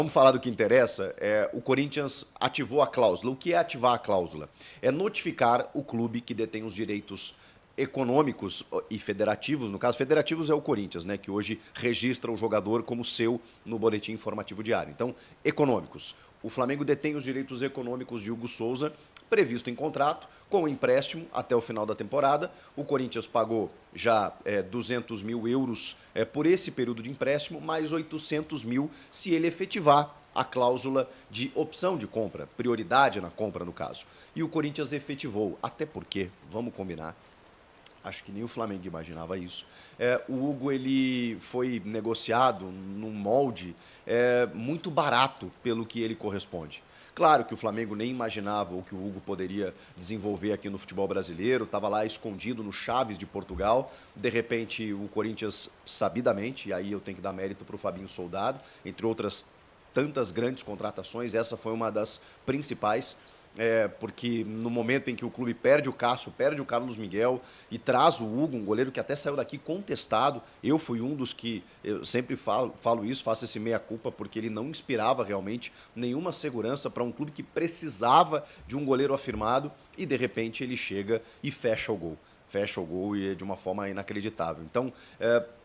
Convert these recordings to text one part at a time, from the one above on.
Vamos falar do que interessa. O Corinthians ativou a cláusula. O que é ativar a cláusula? É notificar o clube que detém os direitos econômicos e federativos. No caso, federativos é o Corinthians, né, que hoje registra o jogador como seu no boletim informativo diário. Então, econômicos. O Flamengo detém os direitos econômicos de Hugo Souza, previsto em contrato, com empréstimo até o final da temporada. O Corinthians pagou já 200 mil euros por esse período de empréstimo, mais 800 mil se ele efetivar a cláusula de opção de compra, prioridade na compra no caso. E o Corinthians efetivou, até porque, vamos combinar, acho que nem o Flamengo imaginava isso. O Hugo ele foi negociado num molde muito barato pelo que ele corresponde. Claro que o Flamengo nem imaginava o que o Hugo poderia desenvolver aqui no futebol brasileiro, estava lá escondido no Chaves de Portugal. De repente, o Corinthians, sabidamente, e aí eu tenho que dar mérito para o Fabinho Soldado, entre outras tantas grandes contratações, essa foi uma das principais, porque no momento em que o clube perde o Cássio, perde o Carlos Miguel e traz o Hugo, um goleiro que até saiu daqui contestado, eu fui um dos que, eu sempre falo isso, faço esse meia-culpa, porque ele não inspirava realmente nenhuma segurança para um clube que precisava de um goleiro afirmado e de repente ele chega e fecha o gol. Fecha o gol e de uma forma inacreditável. Então,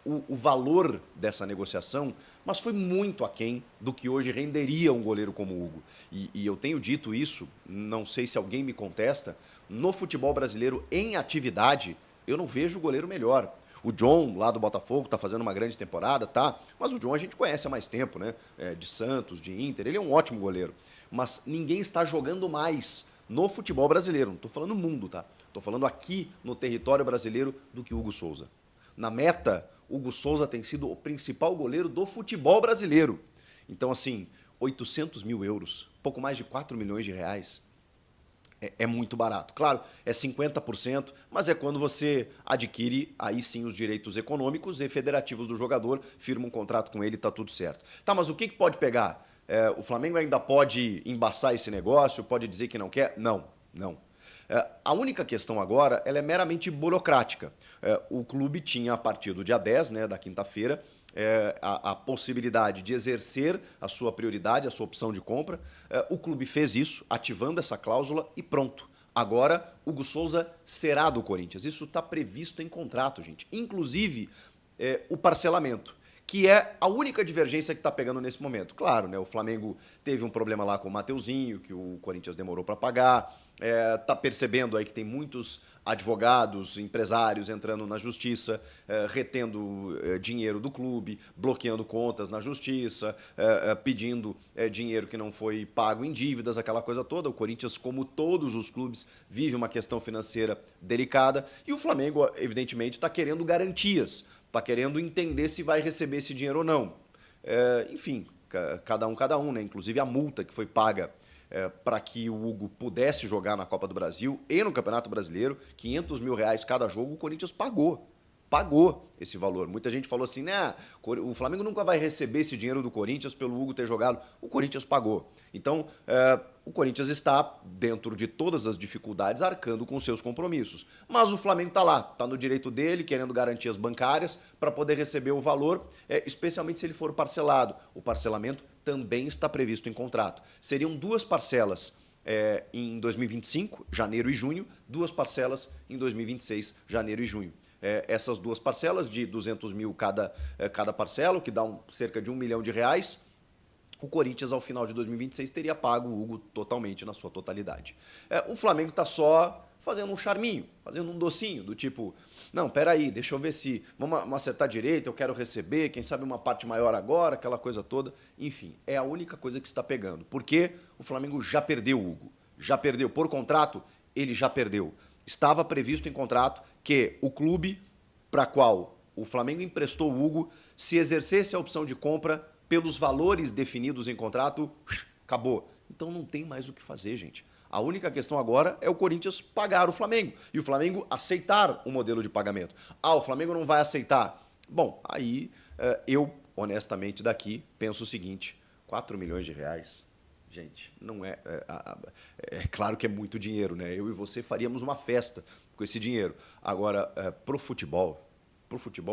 o valor dessa negociação, mas foi muito aquém do que hoje renderia um goleiro como o Hugo. E eu tenho dito isso, não sei se alguém me contesta, no futebol brasileiro em atividade, eu não vejo goleiro melhor. O John, lá do Botafogo, está fazendo uma grande temporada, tá? Mas o John a gente conhece há mais tempo, né? De Santos, de Inter, ele é um ótimo goleiro. Mas ninguém está jogando mais no futebol brasileiro, não estou falando mundo, tá? Estou falando aqui no território brasileiro do que Hugo Souza. Na meta, Hugo Souza tem sido o principal goleiro do futebol brasileiro. Então, assim, 800 mil euros, pouco mais de 4 milhões de reais, é muito barato. Claro, é 50%, mas é quando você adquire aí sim os direitos econômicos e federativos do jogador, firma um contrato com ele e está tudo certo. Tá, mas o que pode pegar? O Flamengo ainda pode embaçar esse negócio, pode dizer que não quer? Não, não. A única questão agora ela é meramente burocrática. O clube tinha, a partir do dia 10, né, da quinta-feira, a possibilidade de exercer a sua prioridade, a sua opção de compra. O clube fez isso, ativando essa cláusula e pronto. Agora, Hugo Souza será do Corinthians. Isso está previsto em contrato, gente. Inclusive, o parcelamento, que é a única divergência que está pegando nesse momento. Claro, né, o Flamengo teve um problema lá com o Mateuzinho, que o Corinthians demorou para pagar, está percebendo aí que tem muitos advogados, empresários entrando na justiça, retendo dinheiro do clube, bloqueando contas na justiça, pedindo dinheiro que não foi pago em dívidas, aquela coisa toda. O Corinthians, como todos os clubes, vive uma questão financeira delicada e o Flamengo, evidentemente, está querendo garantias, está querendo entender se vai receber esse dinheiro ou não. Enfim, cada um, né? Inclusive a multa que foi paga para que o Hugo pudesse jogar na Copa do Brasil e no Campeonato Brasileiro, 500 mil reais cada jogo, o Corinthians pagou. Pagou esse valor. Muita gente falou assim, né? O Flamengo nunca vai receber esse dinheiro do Corinthians pelo Hugo ter jogado. O Corinthians pagou. Então, o Corinthians está, dentro de todas as dificuldades, arcando com seus compromissos. Mas o Flamengo está lá, está no direito dele, querendo garantias bancárias para poder receber o valor, especialmente se ele for parcelado. O parcelamento também está previsto em contrato. Seriam duas parcelas em 2025, janeiro e junho, duas parcelas em 2026, janeiro e junho. Essas duas parcelas de 200 mil cada parcela, o que dá cerca de 1 milhão de reais, o Corinthians, ao final de 2026, teria pago o Hugo totalmente, na sua totalidade. O Flamengo está só fazendo um charminho, fazendo um docinho, do tipo, não, peraí, deixa eu ver se vamos acertar direito, eu quero receber, quem sabe uma parte maior agora, aquela coisa toda. Enfim, é a única coisa que está pegando. Porque o Flamengo já perdeu o Hugo. Já perdeu. Por contrato, ele já perdeu. Estava previsto em contrato que o clube para qual o Flamengo emprestou o Hugo, se exercesse a opção de compra pelos valores definidos em contrato, acabou. Então não tem mais o que fazer, gente. A única questão agora é o Corinthians pagar o Flamengo e o Flamengo aceitar o modelo de pagamento. O Flamengo não vai aceitar. Bom, aí eu, honestamente, daqui penso o seguinte, 4 milhões de reais, gente, não é claro que é muito dinheiro, né? Eu e você faríamos uma festa com esse dinheiro. Agora, pro futebol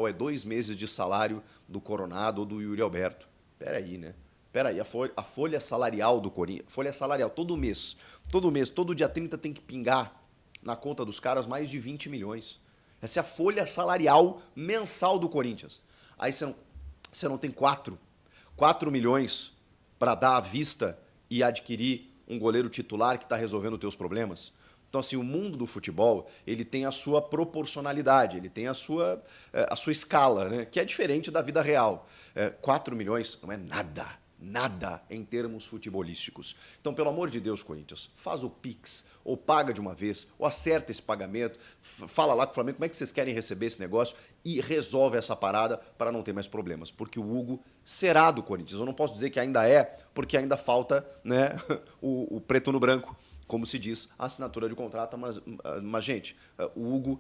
é 2 meses de salário do Coronado ou do Yuri Alberto. Peraí, né? Peraí, a folha salarial do Corinthians, folha salarial, todo mês, todo dia 30 tem que pingar na conta dos caras mais de 20 milhões. Essa é a folha salarial mensal do Corinthians. Aí você não tem 4 milhões para dar à vista e adquirir um goleiro titular que está resolvendo os teus problemas? Então, assim, o mundo do futebol, ele tem a sua proporcionalidade, ele tem a sua escala, né? Que é diferente da vida real. 4 milhões não é nada em termos futebolísticos. Então, pelo amor de Deus, Corinthians, faz o Pix, ou paga de uma vez, ou acerta esse pagamento, fala lá com o Flamengo como é que vocês querem receber esse negócio e resolve essa parada para não ter mais problemas. Porque o Hugo será do Corinthians. Eu não posso dizer que ainda é, porque ainda falta, né, o preto no branco, como se diz, a assinatura de contrato, mas gente, o Hugo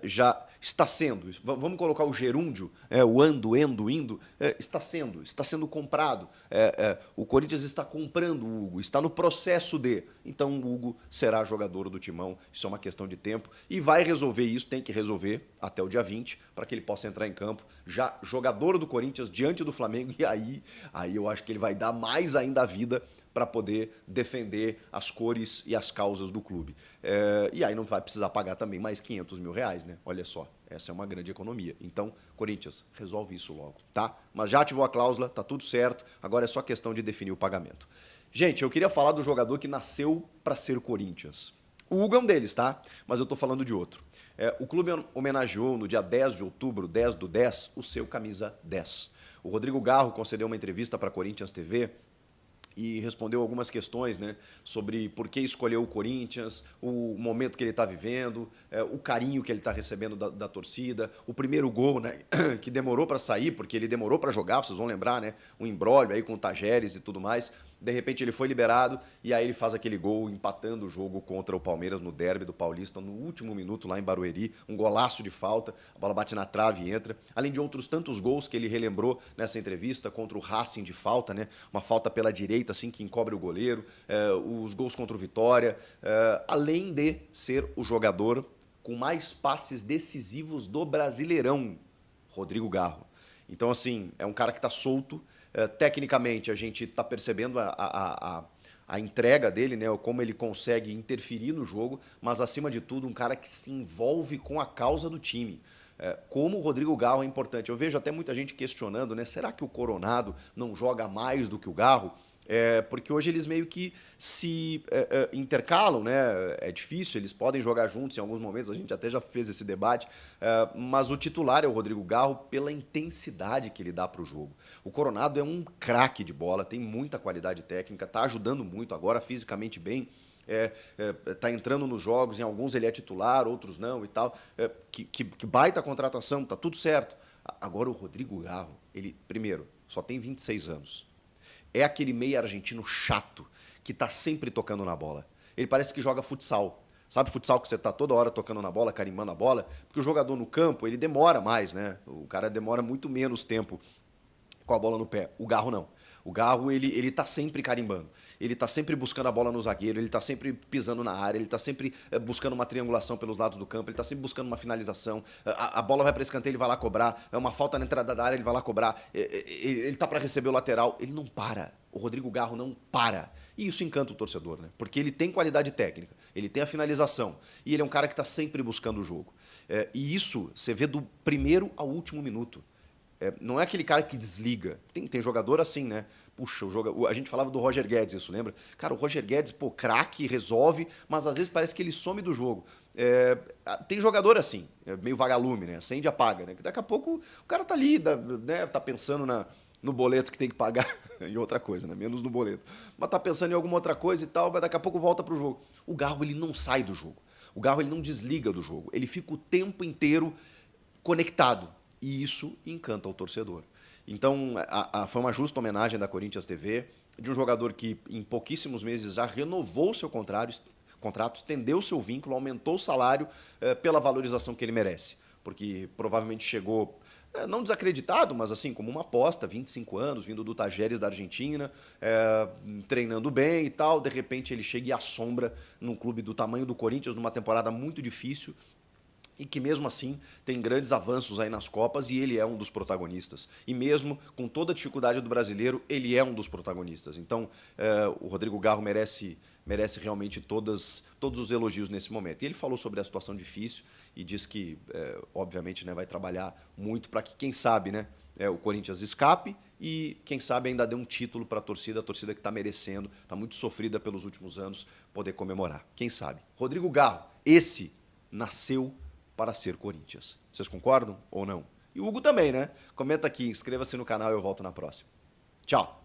já está sendo, vamos colocar o gerúndio, o ando, endo, indo, está sendo comprado. O Corinthians está comprando o Hugo, está no processo de. Então o Hugo será jogador do Timão, isso é uma questão de tempo, e vai resolver isso, tem que resolver até o dia 20, para que ele possa entrar em campo, já jogador do Corinthians diante do Flamengo, e aí eu acho que ele vai dar mais ainda a vida para poder defender as cores e as causas do clube. E aí não vai precisar pagar também mais 500 mil reais, né? Olha só, essa é uma grande economia. Então, Corinthians, resolve isso logo, tá? Mas já ativou a cláusula, tá tudo certo, agora é só questão de definir o pagamento. Gente, eu queria falar do jogador que nasceu para ser Corinthians. O Hugo é um deles, tá? Mas eu tô falando de outro. O clube homenageou no dia 10 de outubro, 10/10, o seu camisa 10. O Rodrigo Garro concedeu uma entrevista para a Corinthians TV e respondeu algumas questões, né, sobre por que escolheu o Corinthians, o momento que ele está vivendo, o carinho que ele está recebendo da torcida, o primeiro gol, né, que demorou para sair, porque ele demorou para jogar, vocês vão lembrar, né, um imbróglio aí com o Tajeres e tudo mais. De repente ele foi liberado e aí ele faz aquele gol empatando o jogo contra o Palmeiras no derby do Paulista no último minuto lá em Barueri, um golaço de falta, a bola bate na trave e entra. Além de outros tantos gols que ele relembrou nessa entrevista contra o Racing de falta, né? Uma falta pela direita assim que encobre o goleiro, os gols contra o Vitória, além de ser o jogador com mais passes decisivos do Brasileirão, Rodrigo Garro. Então assim, é um cara que está solto. Tecnicamente, a gente está percebendo a entrega dele, né, como ele consegue interferir no jogo, mas, acima de tudo, um cara que se envolve com a causa do time. Como o Rodrigo Garro é importante. Eu vejo até muita gente questionando, né, será que o Coronado não joga mais do que o Garro? Porque hoje eles meio que se intercalam, né? É difícil, eles podem jogar juntos em alguns momentos, a gente até já fez esse debate, mas o titular é o Rodrigo Garro pela intensidade que ele dá para o jogo. O Coronado é um craque de bola, tem muita qualidade técnica, está ajudando muito agora fisicamente bem, tá entrando nos jogos, em alguns ele é titular, outros não e tal. Que baita contratação, tá tudo certo. Agora o Rodrigo Garro, ele, primeiro, só tem 26 anos. É aquele meia argentino chato que tá sempre tocando na bola. Ele parece que joga futsal. Sabe futsal que você tá toda hora tocando na bola, carimbando a bola? Porque o jogador no campo, ele demora mais, né? O cara demora muito menos tempo com a bola no pé. O Garro não. O Garro, ele tá sempre carimbando. Ele tá sempre buscando a bola no zagueiro, ele tá sempre pisando na área, ele tá sempre buscando uma triangulação pelos lados do campo, ele tá sempre buscando uma finalização. A bola vai para escanteio, ele vai lá cobrar. É uma falta na entrada da área, ele vai lá cobrar. Ele tá para receber o lateral, ele não para. O Rodrigo Garro não para. E isso encanta o torcedor, né? Porque ele tem qualidade técnica, ele tem a finalização e ele é um cara que tá sempre buscando o jogo. E isso você vê do primeiro ao último minuto. Não é aquele cara que desliga. Tem jogador assim, né? Puxa, a gente falava do Roger Guedes, isso, lembra? Cara, o Roger Guedes, pô, craque, resolve, mas às vezes parece que ele some do jogo. Tem jogador assim, meio vagalume, né? Acende e apaga, né? Que daqui a pouco o cara tá ali, né? Tá pensando no boleto que tem que pagar e outra coisa, né? Menos no boleto. Mas tá pensando em alguma outra coisa e tal, mas daqui a pouco volta pro jogo. O Garro, ele não sai do jogo. O Garro, ele não desliga do jogo. Ele fica o tempo inteiro conectado. E isso encanta o torcedor. Então, foi uma justa homenagem da Corinthians TV, de um jogador que em pouquíssimos meses já renovou seu contrato, estendeu seu vínculo, aumentou o salário pela valorização que ele merece. Porque provavelmente chegou, não desacreditado, mas assim, como uma aposta, 25 anos, vindo do Tajeres da Argentina, treinando bem e tal, de repente ele chega e assombra num clube do tamanho do Corinthians, numa temporada muito difícil, e que mesmo assim tem grandes avanços aí nas Copas e ele é um dos protagonistas. E mesmo com toda a dificuldade do brasileiro, ele é um dos protagonistas. Então, o Rodrigo Garro merece realmente todos os elogios nesse momento. E ele falou sobre a situação difícil e diz que, obviamente, né, vai trabalhar muito para que, quem sabe, né, o Corinthians escape e, quem sabe, ainda dê um título para a torcida que está merecendo, está muito sofrida pelos últimos anos, poder comemorar. Quem sabe? Rodrigo Garro, esse nasceu para ser Corinthians. Vocês concordam ou não? E o Hugo também, né? Comenta aqui, inscreva-se no canal e eu volto na próxima. Tchau!